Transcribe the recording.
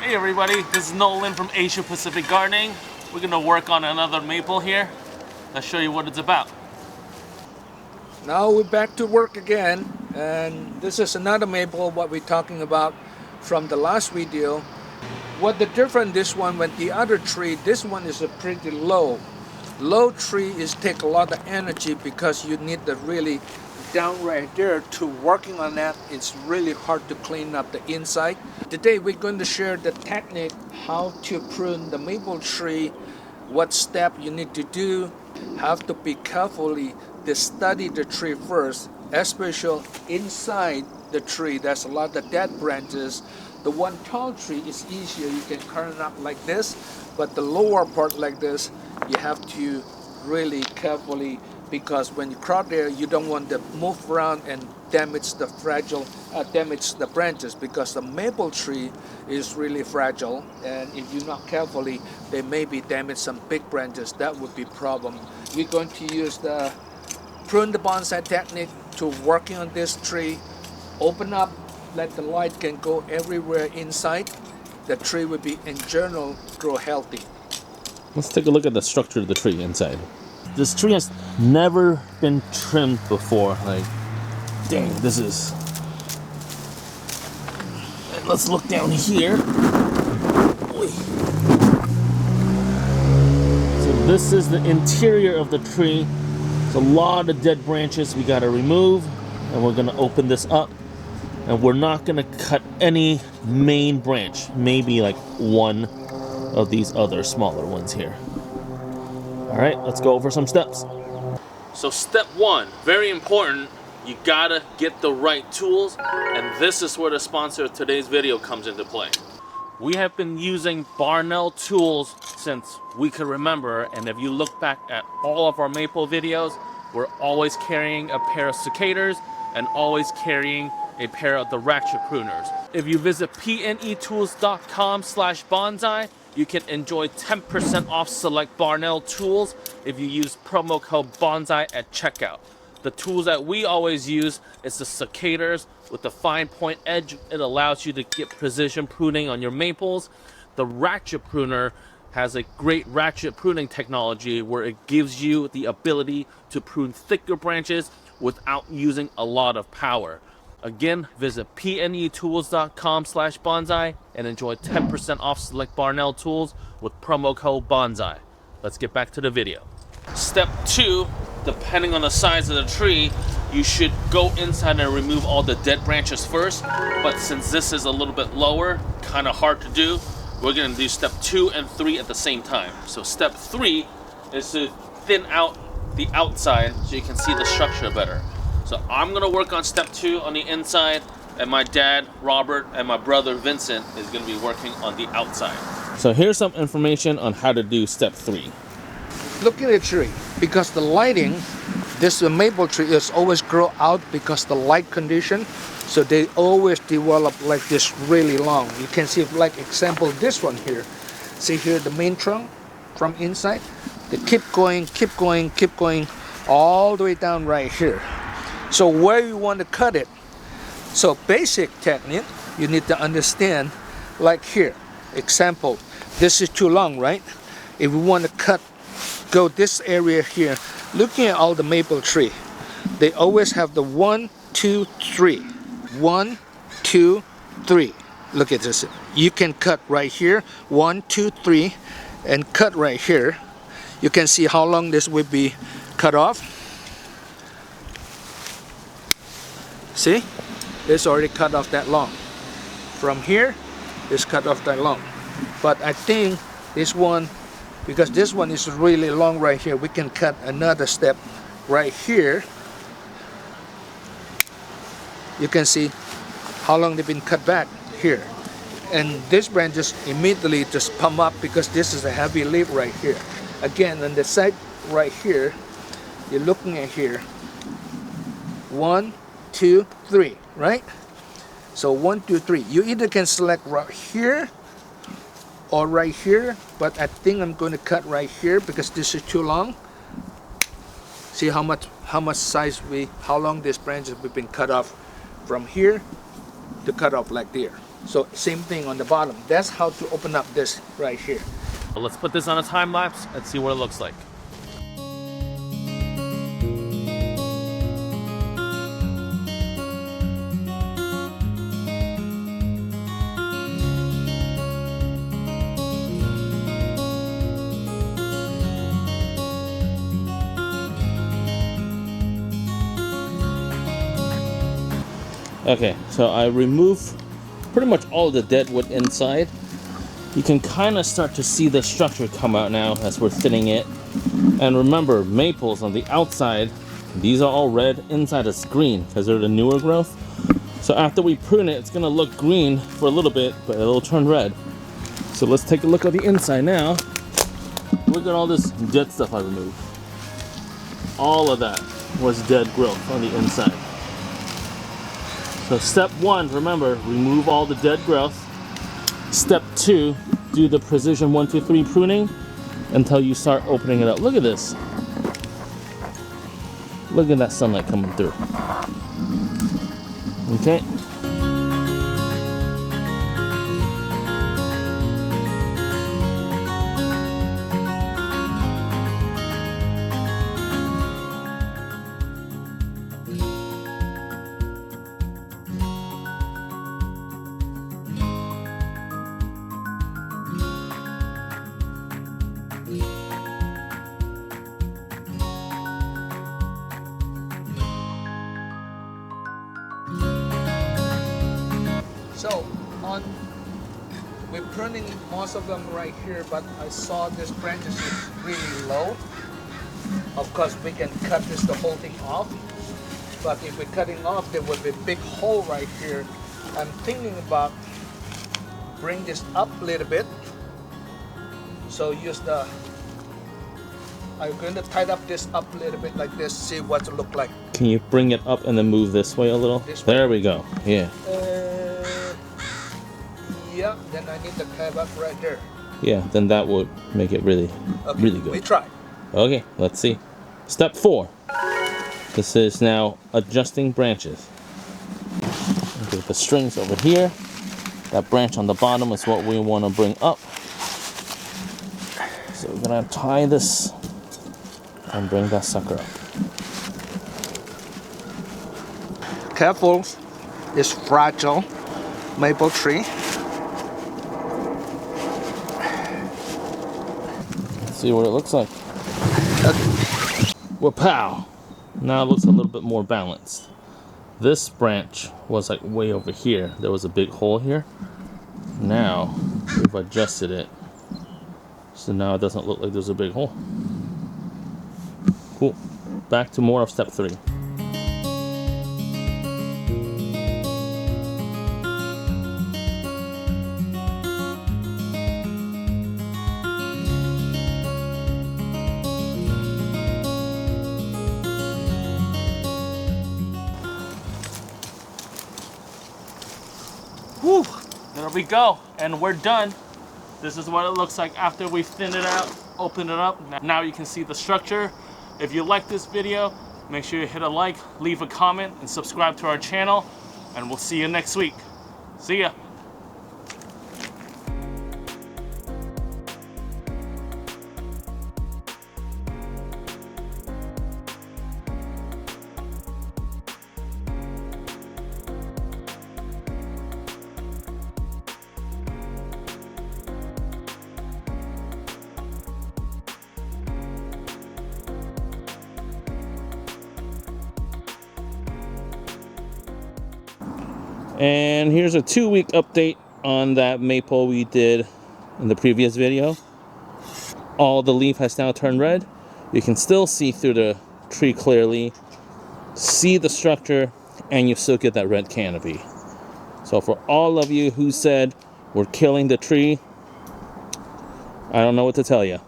Hey everybody, this is Nolan from Asia Pacific Gardening. We're gonna work on another maple here. Let's show you what it's about. Now we're back to work again, and this is another maple what we're talking about from the last video. What the difference this one with the other tree, this one is a pretty low. Low tree is take a lot of energy because you need the really down right there to working on that. It's really hard to clean up the inside. Today we're going to share the technique how to prune the maple tree, what step you need to do, have to be carefully to study the tree first, especially inside the tree. There's a lot of dead branches. The one tall tree is easier, you can curl it up like this, but the lower part like this, you have to really carefully, because when you crowd there, you don't want to move around and damage the damage the branches, because the maple tree is really fragile, and if you're not carefully, they may be damage some big branches. That would be problem. We're going to use the prune the bonsai technique to working on this tree. Open up, let the light can go everywhere inside. The tree will be in general grow healthy. Let's take a look at the structure of the tree inside. This tree has never been trimmed before. Like, dang, this is... And let's look down here. So this is the interior of the tree. There's a lot of dead branches we gotta remove, and we're gonna open this up. And we're not gonna cut any main branch, maybe like one of these other smaller ones here. All right, let's go over some steps. So step one, very important, you gotta get the right tools, and this is where the sponsor of today's video comes into play. We have been using Barnell tools since we could remember, and if you look back at all of our maple videos, we're always carrying a pair of secators and always carrying a pair of the ratchet pruners. If you visit pnetools.com/bonsai, you can enjoy 10% off select Barnell tools if you use promo code bonsai at checkout. The tools that we always use is the secators with the fine point edge. It allows you to get precision pruning on your maples. The ratchet pruner has a great ratchet pruning technology where it gives you the ability to prune thicker branches without using a lot of power. Again, visit pnetools.com/bonsai and enjoy 10% off select Barnell tools with promo code bonsai. Let's get back to the video. Step two, depending on the size of the tree, you should go inside and remove all the dead branches first. But since this is a little bit lower, kind of hard to do, we're gonna do step 2 and 3 at the same time. So step 3 is to thin out the outside so you can see the structure better. So I'm gonna work on step 2 on the inside, and my dad, Robert, and my brother, Vincent, is gonna be working on the outside. So here's some information on how to do step 3. Look at the tree, because the lighting, this maple tree is always grow out because the light condition, so they always develop like this really long. You can see, like example, this one here. See here the main trunk from inside? They keep going, all the way down right here. So where you want to cut it? So basic technique, you need to understand, like here, example, this is too long, right? If we want to cut, go this area here, looking at all the maple tree, they always have the 1, 2, 3. 1, 2, 3. Look at this. You can cut right here, 1, 2, 3, and cut right here. You can see how long this will be cut off. See, it's already cut off that long. From here, it's cut off that long. But I think this one, because this one is really long right here, we can cut another step right here. You can see how long they've been cut back here. And this branch just immediately just pump up because this is a heavy leaf right here. Again, on the side right here, you're looking at here. 1, 2, 3, right? So 1, 2, 3. You either can select right here or right here, but I think I'm going to cut right here because this is too long. See how much size how long this branch has been cut off from here to cut off like there. So same thing on the bottom. That's how to open up this right here. Let's put this on a time lapse and see what it looks like. Okay, so I remove pretty much all the dead wood inside. You can kind of start to see the structure come out now as we're thinning it. And remember, maples on the outside, these are all red, inside is green because they're the newer growth. So after we prune it, it's gonna look green for a little bit, but it'll turn red. So let's take a look at the inside now. Look at all this dead stuff I removed. All of that was dead growth on the inside. So step 1, remember, remove all the dead growth. Step 2, do the precision 1, 2, 3 pruning until you start opening it up. Look at this. Look at that sunlight coming through. Okay. So we're pruning most of them right here, but I saw this branches is really low. Of course, we can cut the whole thing off, but if we're cutting off, there will be a big hole right here. I'm thinking about bring this up a little bit. So I'm going to tie up this up a little bit like this, see what it look like. Can you bring it up and then move this way a little? There we go. Yeah. Yeah, then I need the tab up right there. Yeah, then that would make it really, Okay, really good. we try. Okay, let's see. Step 4. This is now adjusting branches. Okay, the strings over here. That branch on the bottom is what we want to bring up. So we're gonna tie this and bring that sucker up. Careful, it's fragile maple tree. Let's see what it looks like. Well, pow! Now it looks a little bit more balanced. This branch was like way over here. There was a big hole here. Now we've adjusted it, so now it doesn't look like there's a big hole. Cool. Back to more of step 3. Whew, there we go, and we're done. This is what it looks like after we thin it out, open it up. Now you can see the structure. If you like this video, make sure you hit a like, leave a comment, and subscribe to our channel, and we'll see you next week. See ya. And here's a 2-week update on that maple we did in the previous video. All the leaf has now turned red. You can still see through the tree clearly, see the structure, and you still get that red canopy. So for all of you who said we're killing the tree, I don't know what to tell you.